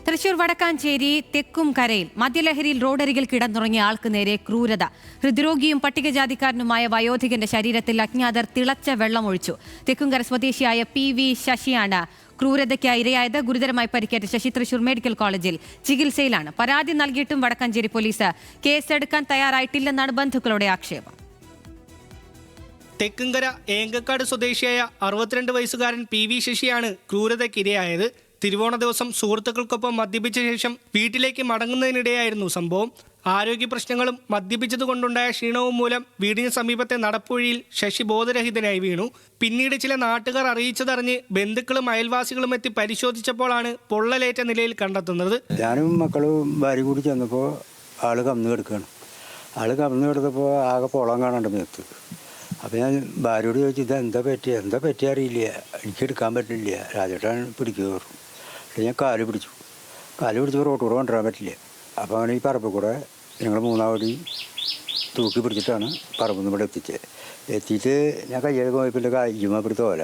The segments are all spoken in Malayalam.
തൃശൂർ വടക്കാഞ്ചേരി തെക്കുംകരയിൽ മദ്യലഹരിയിൽ റോഡരികിൽ കിടന്നുറങ്ങിയ ആൾക്ക് നേരെ ക്രൂരത. ഹൃദ്രോഗിയും പട്ടികജാതിക്കാരനുമായ വയോധികന്റെ ശരീരത്തിൽ അജ്ഞാതർ തിളച്ച വെള്ളമൊഴിച്ചു. തെക്കുംകര സ്വദേശിയായ PV ശശിയാണ് ക്രൂരതയ്ക്ക് ഇരയായത്. ഗുരുതരമായി പരിക്കേറ്റ ശശി തൃശൂർ മെഡിക്കൽ കോളേജിൽ ചികിത്സയിലാണ്. പരാതി നൽകിയിട്ടും വടക്കാഞ്ചേരി പോലീസ് കേസെടുക്കാൻ തയ്യാറായിട്ടില്ലെന്നാണ് ബന്ധുക്കളുടെ ആക്ഷേപം. തെക്കുംകര ഏങ്കക്കാട് സ്വദേശിയായ 62 വയസ്സുകാരൻ PV ശശിയാണ് ക്രൂരതയ്ക്കിരയായത്. തിരുവോണ ദിവസം സുഹൃത്തുക്കൾക്കൊപ്പം മദ്യപിച്ച ശേഷം വീട്ടിലേക്ക് മടങ്ങുന്നതിനിടെയായിരുന്നു സംഭവം. ആരോഗ്യ പ്രശ്നങ്ങളും മദ്യപിച്ചതുകൊണ്ടുണ്ടായ ക്ഷീണവും മൂലം വീടിന് സമീപത്തെ നടപ്പുഴയിൽ ശശി ബോധരഹിതനായി വീണു. പിന്നീട് ചില നാട്ടുകാർ അറിയിച്ചതറിഞ്ഞ് ബന്ധുക്കളും അയൽവാസികളും എത്തി പരിശോധിച്ചപ്പോഴാണ് പൊള്ളലേറ്റ നിലയിൽ കണ്ടെത്തുന്നത്. ഞാനും മക്കളും ഭാര്യ കൂടി ചെന്നപ്പോൾ ആള് കമന്ന് കിടക്കുകയാണ്. ആള് കമന്ന് കിടന്നപ്പോൾ ആകെ പൊളം കാണാണ്ട് മേത്ത്. അപ്പോൾ ഞാൻ ഭാര്യയോട് ചോദിച്ചു, എന്താ പറ്റിയ അറിയില്ല, എനിക്ക് എടുക്കാൻ പറ്റില്ല, രാജേട്ടൻ പിടിക്കുക. ഞാൻ കാല് പിടിച്ചപ്പോൾ റോട്ടൂടെ കൊണ്ടുവരാൻ പറ്റില്ല. അപ്പോൾ അങ്ങനെ ഈ പറമ്പിൽ കൂടെ ഞങ്ങൾ മൂന്നാവടി തൂക്കി പിടിച്ചിട്ടാണ് പറമ്പിൽ നിന്ന് ഇവിടെ എത്തിയിട്ട് ഞാൻ കയ്യൊക്കെ പോയപ്പോൾ കയ്യുമ്പോൾ ഇവിടെ തോല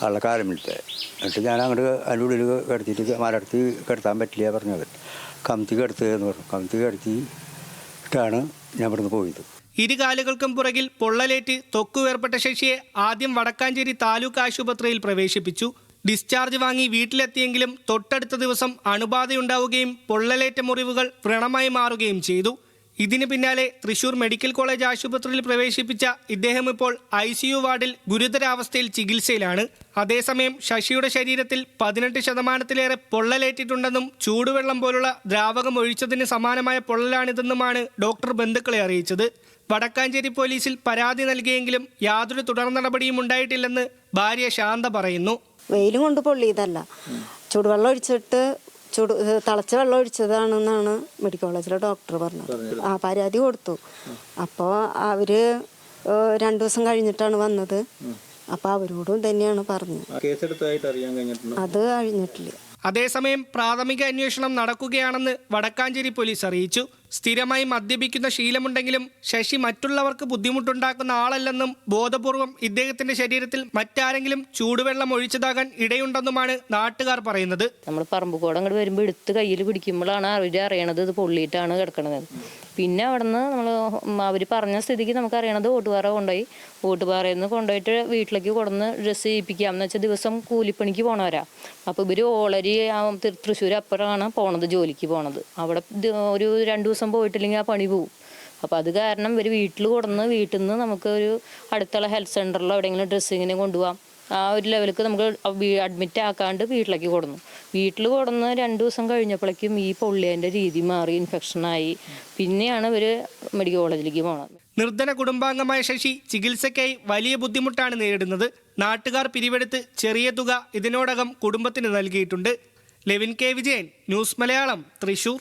ആളുടെ കാലം വിളിച്ചത്. എന്നിട്ട് ഞാൻ അങ്ങോട്ട് അതിൻ്റെ ഉള്ളിൽ കിടത്തിയിട്ട് മലർത്തി കിടത്താൻ പറ്റില്ല പറഞ്ഞത്. കമത്തി കിടത്തുകയെന്ന് പറഞ്ഞു. കമത്തി കിടത്തിയിട്ടാണ് ഞാൻ ഇവിടുന്ന് പോയത്. ഇരുകാലുകൾക്കും പുറകിൽ പൊള്ളലേറ്റ് തൊക്കു വേർപ്പെട്ട ശശിയെ ആദ്യം വടക്കാഞ്ചേരി താലൂക്ക് ആശുപത്രിയിൽ പ്രവേശിപ്പിച്ചു. ഡിസ്ചാർജ് വാങ്ങി വീട്ടിലെത്തിയെങ്കിലും തൊട്ടടുത്ത ദിവസം അണുബാധയുണ്ടാവുകയും പൊള്ളലേറ്റ മുറിവുകൾ വ്രണമായി മാറുകയും ചെയ്തു. ഇതിന് പിന്നാലെ തൃശൂർ മെഡിക്കൽ കോളേജ് ആശുപത്രിയിൽ പ്രവേശിപ്പിച്ച ഇദ്ദേഹം ഇപ്പോൾ ICU വാർഡിൽ ഗുരുതരാവസ്ഥയിൽ ചികിത്സയിലാണ്. അതേസമയം ശശിയുടെ ശരീരത്തിൽ 18% പൊള്ളലേറ്റിട്ടുണ്ടെന്നും ചൂടുവെള്ളം പോലുള്ള ദ്രാവകം ഒഴിച്ചതിന് സമാനമായ പൊള്ളലാണിതെന്നുമാണ് ഡോക്ടർ ബന്ധുക്കളെ അറിയിച്ചത്. വടക്കാഞ്ചേരി പോലീസിൽ പരാതി നൽകിയെങ്കിലും യാതൊരു തുടർ നടപടിയും ഉണ്ടായിട്ടില്ലെന്ന് ഭാര്യ ശാന്ത പറയുന്നു. വെയിലും കൊണ്ട് പൊള്ളിയതല്ല, ചൂടുവെള്ളം ഒഴിച്ചിട്ട് തിളച്ച വെള്ളം ഒഴിച്ചതാണെന്നാണ് മെഡിക്കൽ കോളേജിലെ ഡോക്ടർ പറഞ്ഞത്. പരാതി കൊടുത്തു. അപ്പോൾ അവർ 2 ദിവസം കഴിഞ്ഞിട്ടാണ് വന്നത്. അപ്പോൾ അവരോടും തന്നെയാണ് പറഞ്ഞത്. അത് കഴിഞ്ഞിട്ടില്ല. അതേസമയം പ്രാഥമിക അന്വേഷണം നടക്കുകയാണെന്ന് വടക്കാഞ്ചേരി പോലീസ് അറിയിച്ചു. സ്ഥിരമായി മദ്യപിക്കുന്ന ശീലമുണ്ടെങ്കിലും ശശി മറ്റുള്ളവർക്ക് ബുദ്ധിമുട്ടുണ്ടാക്കുന്ന ആളല്ലെന്നും ബോധപൂർവം ഇദ്ദേഹത്തിന്റെ ശരീരത്തിൽ മറ്റാരെങ്കിലും ചൂടുവെള്ളം ഒഴിച്ചതാകാൻ ഇടയുണ്ടെന്നുമാണ് നാട്ടുകാർ പറയുന്നത്. നമ്മൾ പറമ്പുകൂടെ അങ്ങോട്ട് വരുമ്പോൾ എടുത്ത് കയ്യിൽ പിടിക്കുമ്പോഴാണ് അവർ അറിയണത് ഇത് പൊള്ളിയിട്ടാണ് കിടക്കണത്. പിന്നെ അവിടുന്ന് അവർ പറഞ്ഞ സ്ഥിതിക്ക് നമുക്കറിയണത് ഓട്ടുപാറയിൽ നിന്ന് കൊണ്ടുപോയിട്ട് വീട്ടിലേക്ക് കൊടുന്ന് ഡ്രസ്സ് ചെയ്യിപ്പിക്കാം എന്ന് വെച്ചാൽ ദിവസം കൂലിപ്പണിക്ക് പോണവരാ. അപ്പോൾ ഇവർ ഓളരി തൃശ്ശൂർ അപ്പുറമാണ് പോണത്, ജോലിക്ക് പോണത്. അവിടെ ഒരു 2 ദിവസം പോയിട്ടില്ലെങ്കിൽ ആ പണി പോവും. അപ്പോൾ അത് കാരണം ഇവർ വീട്ടിൽ നിന്ന് നമുക്ക് ഒരു അടുത്തുള്ള ഹെൽത്ത് സെൻ്ററിലോ എവിടെയെങ്കിലും ഡ്രസ്സിങ്ങിനെ കൊണ്ടുപോകാം. ആ ഒരു ലെവലിലേക്ക് നമുക്ക് അഡ്മിറ്റ് ആക്കാണ്ട് വീട്ടിലേക്ക് കൊടുന്നു. 2 ദിവസം കഴിഞ്ഞപ്പോഴേക്കും ഈ പൊള്ളിയതിൻ്റെ രീതി മാറി, ഇൻഫെക്ഷനായി. പിന്നെയാണ് ഇവർ മെഡിക്കൽ കോളേജിലേക്ക് പോണത്. നിർധന കുടുംബാംഗമായ ശശി ചികിത്സയ്ക്കായി വലിയ ബുദ്ധിമുട്ടാണ് നേരിടുന്നത്. നാട്ടുകാർ പിരിവെടുത്ത് ചെറിയ തുക ഇതിനോടകം കുടുംബത്തിന് നൽകിയിട്ടുണ്ട്. ലെവിൻ K. വിജയൻ, ന്യൂസ് മലയാളം, തൃശൂർ.